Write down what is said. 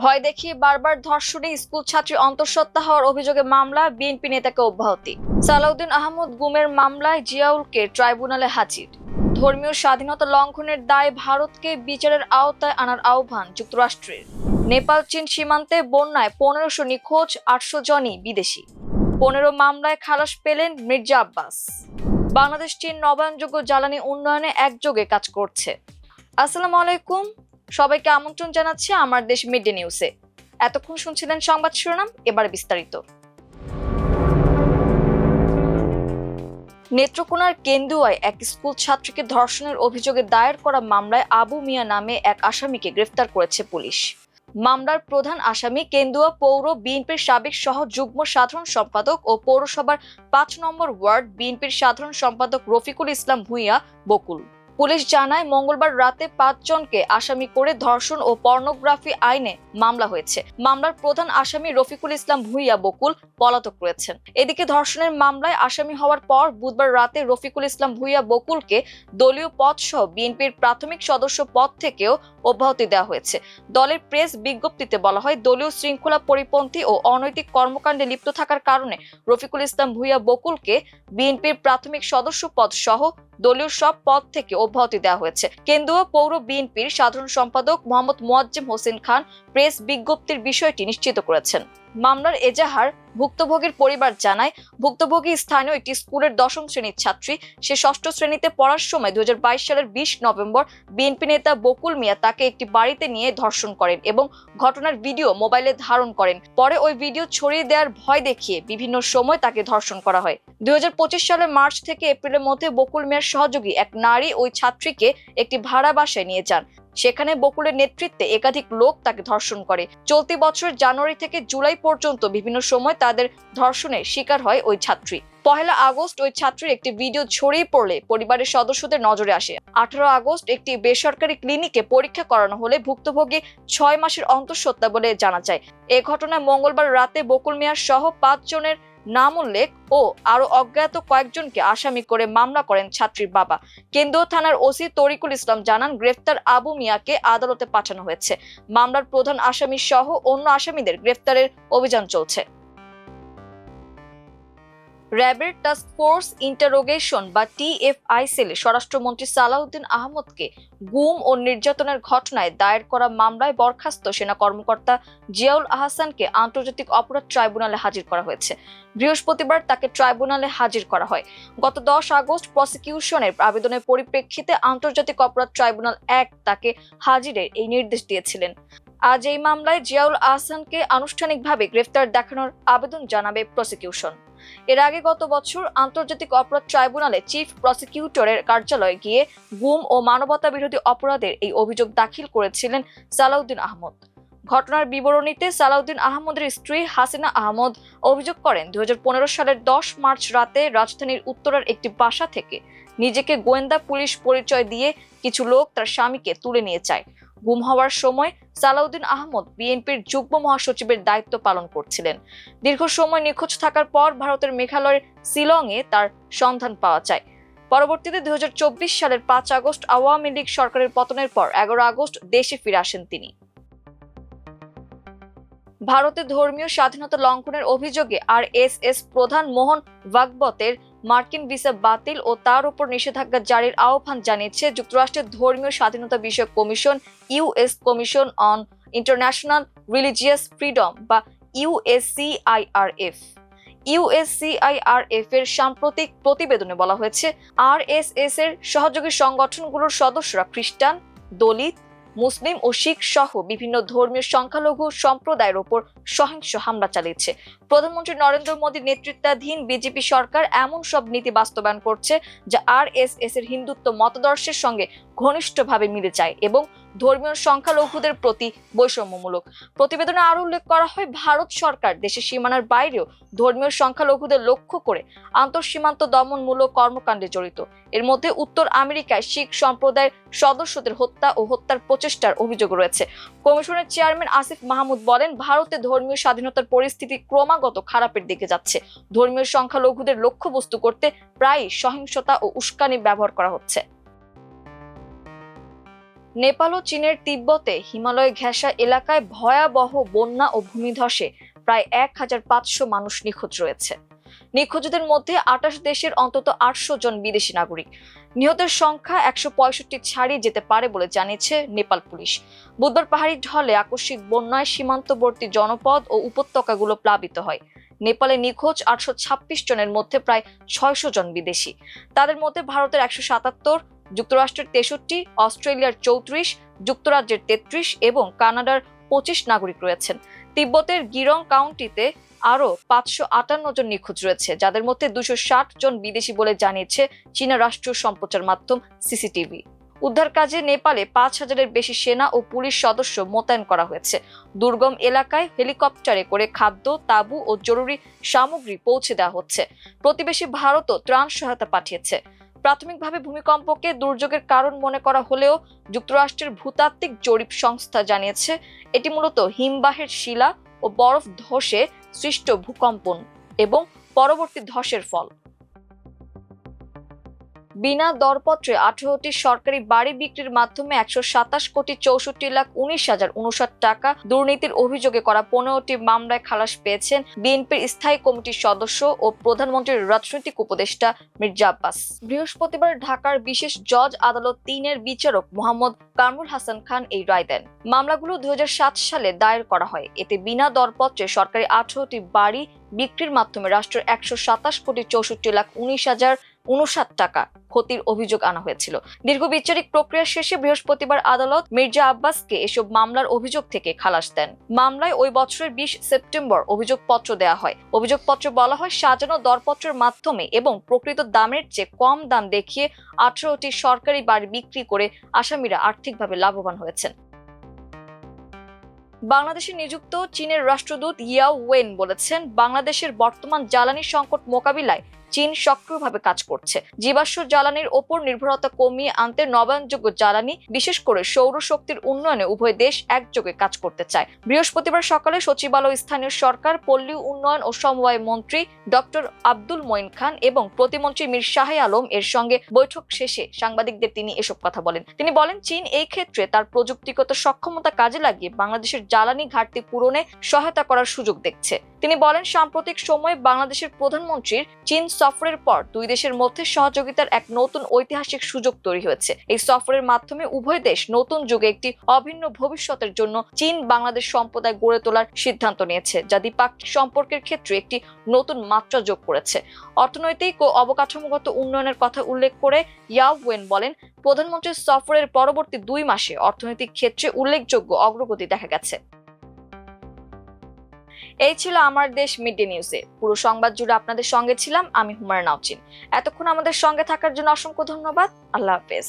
ভয় দেখিয়ে বারবার ধর্ষণে স্কুল ছাত্রী অন্তঃসত্ত্বা হওয়ার অভিযোগে মামলা, বিএনপি নেতাকে অব্যাহতি। সালাউদ্দিন আহমদ গুমের মামলায় জিয়াউলকে ট্রাইব্যুনালে হাজির। ধর্মীয় স্বাধীনতা লঙ্ঘনের দায়ে ভারতকে বিচারের আওতায় আনার আহ্বান যুক্তরাষ্ট্রের। নেপাল চীন সীমান্তে বন্যায় 1500 নিখোঁজ, 800 জনই বিদেশি। 15 মামলায় খালাস পেলেন মির্জা আব্বাস। বাংলাদেশ চীন নবায়নযোগ্য জ্বালানি উন্নয়নে একযোগে কাজ করছে। আসসালামু আলাইকুম, সবাইকে আমন্ত্রণ জানাচ্ছি আমার দেশ মিডিয়া নিউজে। এতক্ষণ শুনছিলেন সংবাদ শিরোনাম, এবার বিস্তারিত। নেত্রকোনার কেন্দুয়ায় এক স্কুল ছাত্রীকে ধর্ষণের অভিযোগে দায়ের করা মামলায় আবু মিয়া নামে এক আসামিকে গ্রেফতার করেছে পুলিশ। মামলার প্রধান আসামি কেন্দুয়া পৌর বিএনপির সাবেক সহ যুগ্ম সাধারণ সম্পাদক ও পৌরসভার 5 নম্বর ওয়ার্ড বিএনপির সাধারণ সম্পাদক রফিকুল ইসলাম ভূঁইয়া বকুল। পুলিশ জানায়, মঙ্গলবার রাতে 5 জনকে আসামি করে ধর্ষণ ও পর্নোগ্রাফি আইনে মামলা হয়েছে। মামলার প্রধান আসামি রফিকুল ইসলাম ভূঁইয়া বকুল পলাতক রয়েছেন। এদিকে ধর্ষণের মামলায় আসামি হওয়ার পর বুধবার রাতে রফিকুল ইসলাম ভূঁইয়া বকুলকে দলীয় পদ সহ বিএনপির প্রাথমিক সদস্য পদ থেকেও অব্যাহতি দেওয়া হয়েছে। দলের প্রেস বিজ্ঞপ্তিতে বলা হয়, দলীয় শৃঙ্খলা পরিপন্থী ও অনৈতিক কর্মকাণ্ডে লিপ্ত থাকার কারণে রফিকুল ইসলাম ভূঁইয়া বকুলকে বিএনপির প্রাথমিক সদস্য পদ সহ দলীয় সব পদ থেকে অব্যাহতি দেওয়া হয়েছে। কেন্দুয়া পৌর বিএনপির সাধারণ সম্পাদক মোহাম্মদ মোয়াজ্জেম হোসেন খান প্রেস বিজ্ঞপ্তির বিষয়টি নিশ্চিত করেছেন। মামলার এজাহার ভুক্তভোগীর পরিবার জানায়, ভুক্তভোগী স্থানীয় একটি স্কুলের 10ম শ্রেণীর ছাত্রী। সে 6ষ্ঠ শ্রেণীতে পড়ার সময় 2022 সালের 20 নভেম্বর বিএনপি নেতা বকুল মিয়া তাকে একটি বাড়িতে নিয়ে ধর্ষণ করেন এবং ঘটনার ভিডিও মোবাইলে ধারণ করেন। পরে ওই ভিডিও ছড়িয়ে দেওয়ার ভয় দেখিয়ে বিভিন্ন সময় তাকে ধর্ষণ করা হয়। 2025 সালের মার্চ থেকে এপ্রিলের মধ্যে বকুল মিয়ার সহযোগী এক নারী ওই ছাত্রীকে একটি ভাড়া বাসায় নিয়ে যান। সেখানে বকুলের নেতৃত্বে একাধিক লোক তাকে ধর্ষণ করে। চলতি বছরের জানুয়ারি থেকে জুলাই পর্যন্ত বিভিন্ন সময় তাদের ধর্ষণের শিকার হয় ওই ছাত্রী। 1 আগস্ট ওই ছাত্রীর একটি ভিডিও ছড়িয়ে পড়লে পরিবারের সদস্যদের নজরে আসে। 18 আগস্ট একটি বেসরকারি ক্লিনিকে পরীক্ষা করানো হলে ভুক্তভোগী 6 মাসের অন্তঃসত্ত্বা বলে জানা যায়। এ ঘটনায় মঙ্গলবার রাতে বকুল মিয়ার সহ 5 জনের নাম উল্লেখ ও আরো অজ্ঞাত কয়েকজনকে আসামি করে মামলা করেন ছাত্রীর বাবা। কেন্দুয়া থানার ওসি তরিকুল ইসলাম জানান, গ্রেফতার আবু মিয়াকে আদালতে পাঠানো হয়েছে। মামলার প্রধান আসামি সহ অন্য আসামিদের গ্রেফতারের অভিযান চলছে। র্যাবের টাস্ক ফোর্স ইন্টারোগেশন বা টিএফআই সেলে স্বরাষ্ট্রমন্ত্রী সালাউদ্দিন আহমদকে গুম ও নির্যাতনের ঘটনায় দায়ের করা মামলায় বরখাস্ত সেনা কর্মকর্তা জিয়াউল আহসানকে আন্তর্জাতিক অপরাধ ট্রাইব্যুনালে হাজির করা হয়েছে। বৃহস্পতিবার তাকে ট্রাইব্যুনালে হাজির করা হয়। গত 10 আগস্ট প্রসিকিউশনের আবেদনের পরিপ্রেক্ষিতে আন্তর্জাতিক অপরাধ ট্রাইব্যুনাল 1 তাকে হাজিরের এই নির্দেশ দিয়েছিলেন। আজ এই মামলায় জিয়াউল আহসানকে আনুষ্ঠানিকভাবে গ্রেফতার দেখানোর আবেদন জানাবে প্রসিকিউশন। এর আগে গত বছর আন্তর্জাতিক অপরাধ ট্রাইব্যুনালে চিফ প্রসিকিউটরের কার্যালয়ে গিয়ে গুম ও মানবতা বিরোধী অপরাধের এই অভিযোগ দাখিল করেছিলেন সালাউদ্দিন আহমদ। ঘটনার বিবরণীতে সালাউদ্দিন আহমদের স্ত্রী হাসিনা আহমদ অভিযোগ করেন, 2015 সালের 10 মার্চ রাতে রাজধানীর উত্তরার একটি বাসা থেকে নিজেকে গোয়েন্দা পুলিশ পরিচয় দিয়ে কিছু লোক তার স্বামীকে তুলে নিয়ে যায়। গুম হওয়ার সময় সালাউদ্দিন আহমদ বিএনপির যুগ্ম মহাসচিবের দায়িত্ব পালন করছিলেন। দীর্ঘ সময় নিখোঁজ থাকার পর ভারতের মেঘালয়ের শিলংয়ে তার সন্ধান পাওয়া যায়। পরবর্তীতে 2024 সালের 5 আগস্ট আওয়ামী লীগ সরকারের পতনের পর 11 আগস্ট দেশে ফিরে আসেন তিনি। ভারতে ধর্মীয় স্বাধীনতা লঙ্ঘনের অভিযোগে আরএসএস প্রধান মোহন ভাগবতের মার্কিন ভিসা বাতিল ও তার উপর নিষেধাজ্ঞা জারির আহ্বান জানিয়েছে যুক্তরাষ্ট্রের ধর্মীয় স্বাধীনতা বিষয়ক commission, US commission on international religious freedom বা ইউএসসিআইআরএফ। ইউএসসিআইআরএফ এর সাম্প্রতিক প্রতিবেদনে বলা হয়েছে, আরএসএস এর সহযোগী সংগঠনগুলোর সদস্যরা খ্রিস্টান, দলিত, মুসলিম ও শিখ সহ বিভিন্ন ধর্মীয় সংখ্যালঘু সম্প্রদায়ের উপর সহিংস হামলা চালিয়েছে। প্রধানমন্ত্রী নরেন্দ্র মোদীর নেতৃত্বাধীন বিজেপি সরকার এমন সব নীতি বাস্তবায়ন করছে যা আরএসএস এর হিন্দুত্ব মতাদর্শের সঙ্গে ঘনিষ্ঠভাবে মিলে যায় এবং ধর্মীয় সংখ্যালঘুদের প্রতি বৈষম্যমূলক। প্রতিবেদনে আরো উল্লেখ করা হয়, ভারত সরকার দেশের সীমানার বাইরেও ধর্মীয় সংখ্যালঘুদের লক্ষ্য করে আন্তঃসীমান্ত দমনমূলক কর্মকাণ্ডে জড়িত। এর মধ্যে উত্তর আমেরিকায় শিখ সম্প্রদায়ের সদস্যদের হত্যা ও হত্যার প্রচেষ্টার অভিযোগ রয়েছে। কমিশনের চেয়ারম্যান আসিফ মাহমুদ বলেন, ভারতে ধর্মীয় স্বাধীনতার পরিস্থিতি ক্রমাগত খারাপের দিকে যাচ্ছে। ধর্মীয় সংখ্যালঘুদের লক্ষ্যবস্তু করতে প্রায়ই সহিংসতা ও উস্কানি ব্যবহার করা হচ্ছে। নেপাল ও চীনের তিব্বতে হিমালয় ঘেঁষা এলাকায় ভয়াবহ বন্যা ও ভূমিধসে প্রায় ১,৫০০ মানুষ নিখোঁজ রয়েছে। নিখোঁজদের মধ্যে ২৮ দেশের অন্তত ৮০০ জন বিদেশি নাগরিক। নিহতের সংখ্যা ১৬৫ ছাড়িয়ে যেতে পারে বলে জানিয়েছে নেপাল পুলিশ। বুধবার পাহাড়ি ঢলে আকস্মিক বন্যায় সীমান্তবর্তী জনপদ ও উপত্যকাগুলো প্লাবিত হয়। নেপালে নিখোঁজ ৮২৬ জনের মধ্যে প্রায় ৬০০ জন বিদেশি। তাদের মধ্যে ভারতের ১৭৭, যুক্তরাষ্ট্রের ৬৩, অস্ট্রেলিয়ার ৩৪, যুক্তরাজ্যের ৩৩ এবং কানাডার ২৫ নাগরিক রয়েছেন। তিব্বতের গিরং কাউন্টিতে আরও ৫৫৮ জন নিখোঁজ রয়েছে, যাদের মধ্যে ২৬০ জন বিদেশি বলে জানিয়েছে চীনা রাষ্ট্রীয় সম্প্রচার মাধ্যম সিসিটিভি। উদ্ধার কাজে নেপালে ৫,০০০-এর বেশি সেনা ও পুলিশ সদস্য মোতায়েন করা হয়েছে। দুর্গম এলাকায় হেলিকপ্টারে করে খাদ্য, তাঁবু ও জরুরি সামগ্রী পৌঁছে দেওয়া হচ্ছে। প্রতিবেশী ভারতও ত্রাণ সহায়তা পাঠিয়েছে। প্রাথমিকভাবে ভূমিকম্পকে দুর্যোগের কারণ মনে করা হলেও যুক্তরাষ্ট্রের ভূতাত্ত্বিক জরিপ সংস্থা জানিয়েছে এটি মূলত হিমবাহের শিলা ও বরফ ধসে সৃষ্ট ভূকম্পন এবং পরবর্তী ধসের ফল। বিনা দরপত্রে ১৮টি সরকারি বাড়ি বিক্রির মাধ্যমে ১২৭,৬৪,১৯,০৫৯ টাকা দুর্নীতির অভিযোগে করা ১৫টি মামলায় খালাস পেয়েছেন বিএনপির স্থায়ী কমিটির সদস্য ও প্রধানমন্ত্রীর রাজনৈতিক উপদেষ্টা মির্জা আব্বাস। বৃহস্পতিবার ঢাকার বিশেষ জজ আদালত ৩-এর বিচারক মোহাম্মদ কামরুল হাসান খান এই রায় দেন। মামলাগুলো ২০০৭ সালে দায়ের করা হয়। এতে বিনা দরপত্রে সরকারি ১৮টি বাড়ি বিক্রির মাধ্যমে রাষ্ট্রের ১২৭,৬৪,১৯,০৫৯ টাকা ক্ষতির অভিযোগ আনা হয়েছিল। দীর্ঘ বিচারিক প্রক্রিয়া শেষে বৃহস্পতিবার আদালত মির্জা আব্বাসকে এসব মামলার অভিযোগ থেকে খালাস দেন। মামলায় ওই বছরের ২০ সেপ্টেম্বর অভিযোগপত্র দেওয়া হয়। অভিযোগপত্রে বলা হয়, সাজানো দরপত্রের মাধ্যমে এবং প্রকৃত দামের চেয়ে কম দাম দেখিয়ে ১৮টি সরকারি বাড়ি বিক্রি করে আসামিরা আর্থিকভাবে লাভবান হয়েছেন। বাংলাদেশে নিযুক্ত চীনের রাষ্ট্রদূত ইয়াও ওয়েন বলেছেন, বাংলাদেশের বর্তমান জ্বালানি সংকট মোকাবিলায় চীন সক্রিয়ভাবে কাজ করছে। জীবাশ্ম জ্বালানির ওপর নির্ভরতা কমিয়ে আনতে নবায়নযোগ্য জ্বালানি, বিশেষ করে সৌরশক্তির উন্নয়নে উভয় দেশ একযোগে কাজ করতে চায়। বৃহস্পতিবার সকালে সচিবালয়, স্থানীয় সরকার, পল্লী উন্নয়ন ও সমবায় মন্ত্রী ডক্টর আব্দুল মঈন খান এবং প্রতিমন্ত্রী মীর শাহে আলম এর সঙ্গে বৈঠক শেষে সাংবাদিকদের তিনি এসব কথা বলেন। তিনি বলেন, চীন এই ক্ষেত্রে তার প্রযুক্তিগত সক্ষমতা কাজে লাগিয়ে বাংলাদেশের জ্বালানি ঘাটতি পূরণে সহায়তা করার সুযোগ দেখছে। তিনি বলেন, সাম্প্রতিক সময়ে বাংলাদেশের প্রধানমন্ত্রীর চীন সফরের পর দুই দেশের মধ্যে সহযোগিতার এক নতুন ঐতিহাসিক সুযোগ তৈরি হয়েছে। এই সফরের মাধ্যমে উভয় দেশ নতুন যুগে একটি অভিন্ন ভবিষ্যতের জন্য চীন বাংলাদেশ সম্প্রদায় গড়ে তোলার সিদ্ধান্ত নিয়েছে, যা দ্বিপাক্ষিক সম্পর্কের ক্ষেত্রে একটি নতুন মাত্রা যোগ করেছে। অর্থনৈতিক ও অবকাঠামোগত উন্নয়নের কথা উল্লেখ করে ইয়াও ওয়েন বলেন, প্রধানমন্ত্রীর সফরের পরবর্তী ২ মাসে অর্থনৈতিক ক্ষেত্রে উল্লেখযোগ্য অগ্রগতি দেখা গেছে। এই ছিল আমার দেশ মিডিয়া নিউজে। পুরো সংবাদ জুড়ে আপনাদের সঙ্গে ছিলাম আমি হুমায়রা নাওচিন। এতক্ষণ আমাদের সঙ্গে থাকার জন্য অসংখ্য ধন্যবাদ। আল্লাহ হাফেজ।